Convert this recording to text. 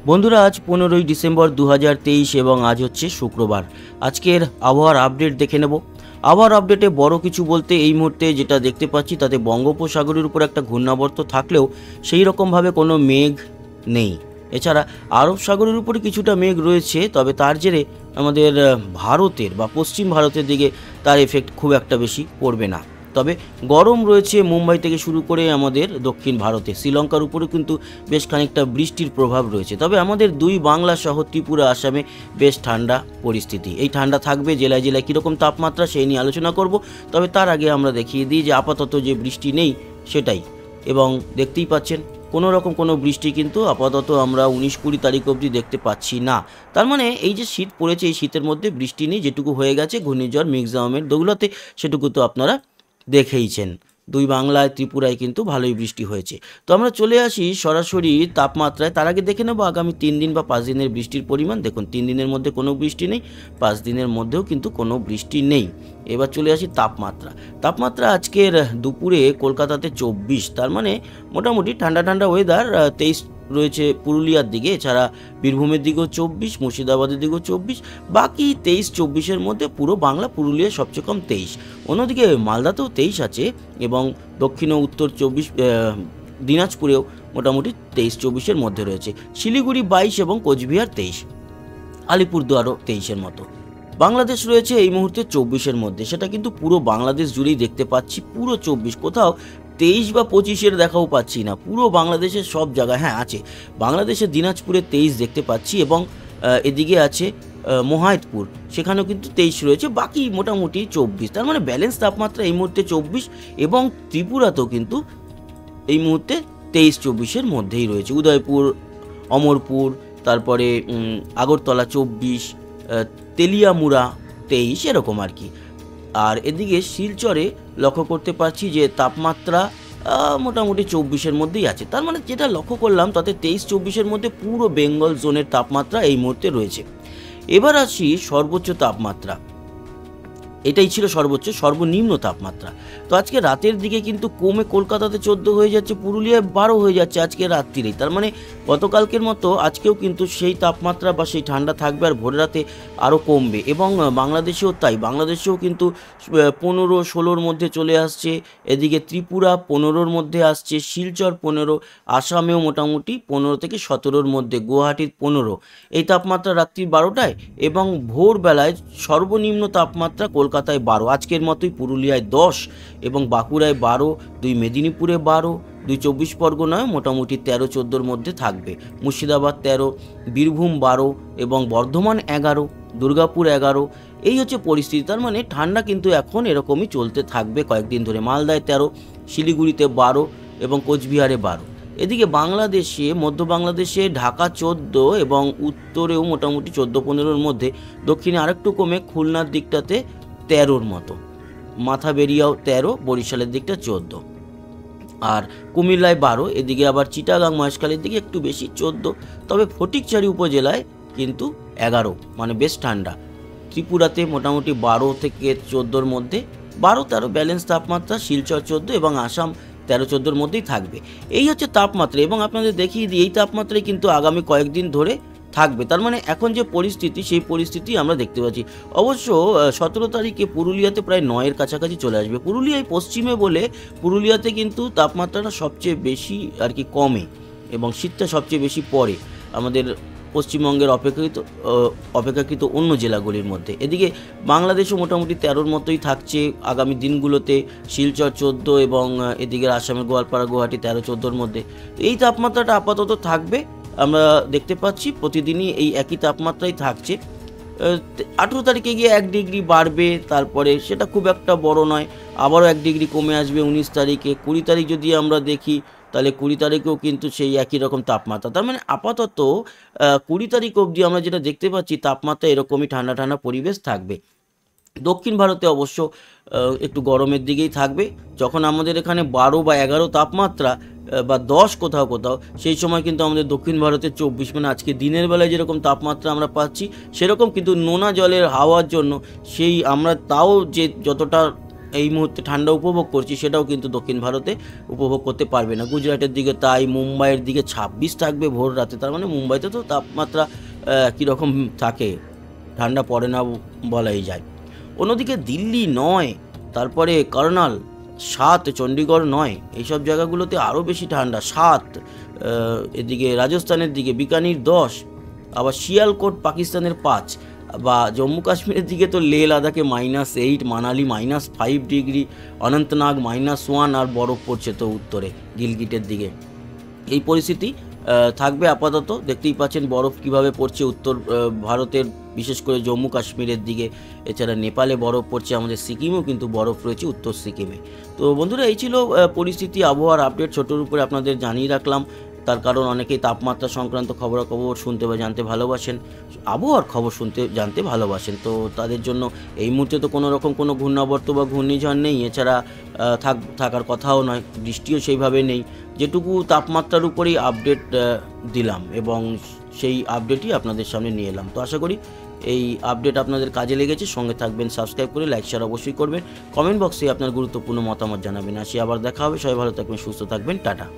বন্ধুরা, আজ 15ই ডিসেম্বর 2023 এবং আজ হচ্ছে শুক্রবার। আজকের আবহাওয়ার আপডেট দেখে নেব। আবহাওয়ার আপডেটে বড় কিছু বলতে এই মুহূর্তে যেটা দেখতে পাচ্ছি তাতে বঙ্গোপসাগরের উপর একটা ঘূর্ণাবর্ত থাকলেও সেই রকমভাবে কোনো মেঘ নেই। এছাড়া আরব সাগরের উপরে কিছুটা মেঘ রয়েছে, তবে তার জেরে আমাদের ভারতের বা পশ্চিম ভারতের দিকে তার এফেক্ট খুব একটা বেশি পড়বে না। তবে গরম রয়েছে মুম্বাই থেকে শুরু করে আমাদের দক্ষিণ ভারতে, শ্রীলঙ্কার উপরেও কিন্তু বেশ খানিকটা বৃষ্টির প্রভাব রয়েছে। তবে আমাদের দুই বাংলা সহ ত্রিপুরা, আসামে বেশ ঠান্ডা পরিস্থিতি। এই ঠান্ডা থাকবে, জেলায় জেলায় কীরকম তাপমাত্রা সেই নিয়ে আলোচনা করব। তবে তার আগে আমরা দেখিয়ে দিই যে আপাতত যে বৃষ্টি নেই সেটাই, এবং দেখতেই পাচ্ছেন কোনো বৃষ্টি কিন্তু আপাতত আমরা 19-20 তারিখ অবধি দেখতে পাচ্ছি না। তার মানে এই যে শীত পড়েছে, এই শীতের মধ্যে বৃষ্টি নেই। যেটুকু হয়ে গেছে ঘূর্ণিঝড় মিগজামের দৌলতে, সেটুকু তো আপনারা দেখেইছেন। দুই বাংলায়, ত্রিপুরায় কিন্তু ভালোই বৃষ্টি হয়েছে। তো আমরা চলে আসি সরাসরি তাপমাত্রায়। তার আগে দেখে নেব আগামী 3 দিন বা 5 দিনের বৃষ্টির পরিমাণ। দেখুন, 3 দিনের মধ্যে কোনো বৃষ্টি নেই, 5 দিনের মধ্যেও কিন্তু কোনো বৃষ্টি নেই। এবার চলে আসি তাপমাত্রা আজকের দুপুরে কলকাতাতে 24, তার মানে মোটামুটি ঠান্ডা ঠান্ডা ওয়েদার। 23 রয়েছে পুরুলিয়ার দিকে, এছাড়া বীরভূমের দিকেও 24, মুর্শিদাবাদের দিকেও 24, বাকি 23-24-এর মধ্যে পুরো বাংলা, পুরুলিয়া সবচেয়ে কম 23। অন্যদিকে মালদাতেও 23 আছে, এবং দক্ষিণ ও উত্তর 24, দিনাজপুরেও মোটামুটি 23-24-এর মধ্যে রয়েছে। শিলিগুড়ি 22 এবং কোচবিহার 23, আলিপুরদুয়ারও 23-এর মতো। বাংলাদেশ রয়েছে এই মুহূর্তে 24-এর মধ্যে, সেটা কিন্তু পুরো বাংলাদেশ জুড়েই দেখতে পাচ্ছি পুরো 24, কোথাও 23 বা 25-এর দেখাও পাচ্ছি না। পুরো বাংলাদেশের সব জায়গায় হ্যাঁ আছে। বাংলাদেশের দিনাজপুরে 23 দেখতে পাচ্ছি, এবং এদিকে আছে মোহাইতপুর, সেখানেও কিন্তু 23 রয়েছে, বাকি মোটামুটি 24। তার মানে ব্যালেন্স তাপমাত্রা এই মুহূর্তে 24, এবং ত্রিপুরাতেও কিন্তু এই মুহূর্তে 23-24-এর মধ্যেই রয়েছে। উদয়পুর, অমরপুর, তারপরে আগরতলা 24, তেলিয়ামুড়া 23, এরকম আর কি। আর এদিকে শিলচরে লক্ষ্য করতে পারছি যে তাপমাত্রা মোটামুটি 24-এর মধ্যেই আছে। তার মানে যেটা লক্ষ্য করলাম তাতে 23-24-এর মধ্যে পুরো বেঙ্গল জোনের তাপমাত্রা এই মুহূর্তে রয়েছে। এবার আসি সর্বোচ্চ তাপমাত্রা। এটাই ছিল সর্বনিম্ন তাপমাত্রা। তো আজকে রাতের দিকে কিন্তু কমে কলকাতাতে 14 হয়ে যাচ্ছে, পুরুলিয়ায় 12 হয়ে যাচ্ছে আজকে রাত্রিরেই। তার মানে গতকালকের মতো আজকেও কিন্তু সেই তাপমাত্রা বা সেই ঠান্ডা থাকবে, আর ভোর রাতে আরও কমবে। এবং বাংলাদেশেও তাই, বাংলাদেশেও কিন্তু 15-16-র মধ্যে চলে আসছে। এদিকে ত্রিপুরা 15-র মধ্যে আসছে, শিলচর 15, আসামেও মোটামুটি 15 থেকে 17-র মধ্যে, গুয়াহাটির 15। এই তাপমাত্রা রাত্রি 12টায়, এবং ভোরবেলায় সর্বনিম্ন তাপমাত্রা কলকাতায় 12, আজকের মতোই পুরুলিয়ায় 10, এবং বাঁকুড়ায় 12, 2 মেদিনীপুরে 12, 2 24 পরগনায় মোটামুটি 13-14-র মধ্যে থাকবে, মুর্শিদাবাদ 13, বীরভূম 12, এবং বর্ধমান 11, দুর্গাপুর 11। এই হচ্ছে পরিস্থিতি। তার মানে ঠান্ডা কিন্তু এখন এরকমই চলতে থাকবে কয়েকদিন ধরে। মালদায় 13, শিলিগুড়িতে 12, এবং কোচবিহারে 12। এদিকে বাংলাদেশে, মধ্য বাংলাদেশে ঢাকা 14, এবং উত্তরেও মোটামুটি 14-15-র মধ্যে, দক্ষিণে আরেকটু কমে খুলনার দিকটাতে 13-র মতো, মাথাবেরিয়াও 13, বরিশালের দিকটা 14, আর কুমিল্লায় 12। এদিকে আবার চিটাগাং, মহেশখালীর দিকে একটু বেশি 14, তবে ফটিকছড়ি উপজেলায় কিন্তু 11, মানে বেশ ঠান্ডা। ত্রিপুরাতে মোটামুটি 12 থেকে 14-র মধ্যে, 12-13 ব্যালেন্স তাপমাত্রা, শিলচর 14, এবং আসাম 13-14-র মধ্যেই থাকবে। এই হচ্ছে তাপমাত্রা, এবং আপনাদের দেখিয়ে দিই এই তাপমাত্রাই কিন্তু আগামী কয়েকদিন ধরে থাকবে। তার মানে এখন যে পরিস্থিতি, সেই পরিস্থিতি আমরা দেখতে পাচ্ছি। অবশ্য 17 তারিখে পুরুলিয়াতে প্রায় 9-এর কাছাকাছি চলে আসবে। পুরুলিয়ায় পশ্চিমে বলে পুরুলিয়াতে কিন্তু তাপমাত্রাটা সবচেয়ে বেশি আর কি কমে, এবং শীতটা সবচেয়ে বেশি পড়ে আমাদের পশ্চিমবঙ্গের অপেক্ষাকৃত অন্য জেলাগুলির মধ্যে। এদিকে বাংলাদেশও মোটামুটি 13-র মতোই থাকছে আগামী দিনগুলোতে, শিলচর 14, এবং এদিকে আসামের গোয়ালপাড়া, গুয়াহাটি 13-14-র মধ্যে। তো এই তাপমাত্রাটা আপাতত থাকবে, আমরা দেখতে পাচ্ছি প্রতিদিনই এই একই তাপমাত্রাই থাকছে। 18 তারিখে গিয়ে 1 ডিগ্রি বাড়বে, তারপরে সেটা খুব একটা বড় নয়, আবারও 1 ডিগ্রি কমে আসবে 19 তারিখে। 20 তারিখ যদি আমরা দেখি তাহলে 20 তারিখেও কিন্তু সেই একই রকম তাপমাত্রা। তার মানে আপাতত 20 তারিখ অবধি আমরা যেটা দেখতে পাচ্ছি তাপমাত্রা এরকমই ঠান্ডা ঠান্ডা পরিবেশ থাকবে। দক্ষিণ ভারতে অবশ্য একটু গরমের দিকেই থাকবে। যখন আমাদের এখানে 12 বা 11 তাপমাত্রা, বা 10 কোথাও কোথাও, সেই সময় কিন্তু আমাদের দক্ষিণ ভারতে 24, মানে আজকে দিনের বেলায় যেরকম তাপমাত্রা আমরা পাচ্ছি সেরকম, কিন্তু নোনা জলের হাওয়ার জন্য সেই আমরা তাও যে যতটা এই মুহূর্তে ঠান্ডা উপভোগ করছি সেটাও কিন্তু দক্ষিণ ভারতে উপভোগ করতে পারবে না। গুজরাটের দিকে তাই, মুম্বাইয়ের দিকে 26 থাকবে ভোর রাতে, তার মানে মুম্বাইতে তো তাপমাত্রা কীরকম থাকে, ঠান্ডা পড়ে না বলাই যায়। অন্যদিকে দিল্লি 9, তারপরে কার্নাল 7, চণ্ডীগড় 9, এইসব জায়গাগুলোতে আরও বেশি ঠান্ডা 7, এদিকে রাজস্থানের দিকে বিকানির 10, আবার শিয়ালকোট পাকিস্তানের 5, বা জম্মু কাশ্মীরের দিকে তো লে লাদাখে -8, মানালি -5 ডিগ্রি, অনন্তনাগ -1, আর বরফ পড়ছে তো উত্তরে গিলগিটের দিকে। এই পরিস্থিতি থাকবে আপাতত। দেখতেই পাচ্ছেন বরফ কিভাবে পড়ছে উত্তর ভারতের, বিশেষ করে জম্মু কাশ্মীরের দিকে। এছাড়া নেপালে বরফ পড়ছে, আমাদের সিকিমেও কিন্তু বরফ রয়েছে, উত্তর সিকিমে। তো বন্ধুরা, এই ছিল পরিস্থিতি, আবহাওয়ার আপডেট ছোটোর উপরে আপনাদের জানিয়ে রাখলাম। তার কারণ অনেকেই তাপমাত্রা সংক্রান্ত খবরাখবর শুনতে বা জানতে ভালোবাসেন, আবহাওয়ার খবর জানতে ভালোবাসেন। তো তাদের জন্য এই মুহূর্তে তো কোনো রকম কোনো ঘূর্ণাবর্ত বা ঘূর্ণিঝড় নেই, এছাড়া থাকার কথাও নয়, বৃষ্টিও সেইভাবে নেই। যেটুকু তাপমাত্রার উপরেই আপডেট দিলাম এবং সেই আপডেটই আপনাদের সামনে নিয়ে এলাম। তো আশা করি এই আপডেট আপনাদের কাজে লেগেছে। সঙ্গে থাকবেন, সাবস্ক্রাইব করে লাইক শেয়ার অবশ্যই করবেন, কমেন্ট বক্সে আপনার গুরুত্বপূর্ণ মতামত জানাবেন। আসি আবার দেখা হবে, সবাই ভালো থাকবেন, সুস্থ থাকবেন, টাটা।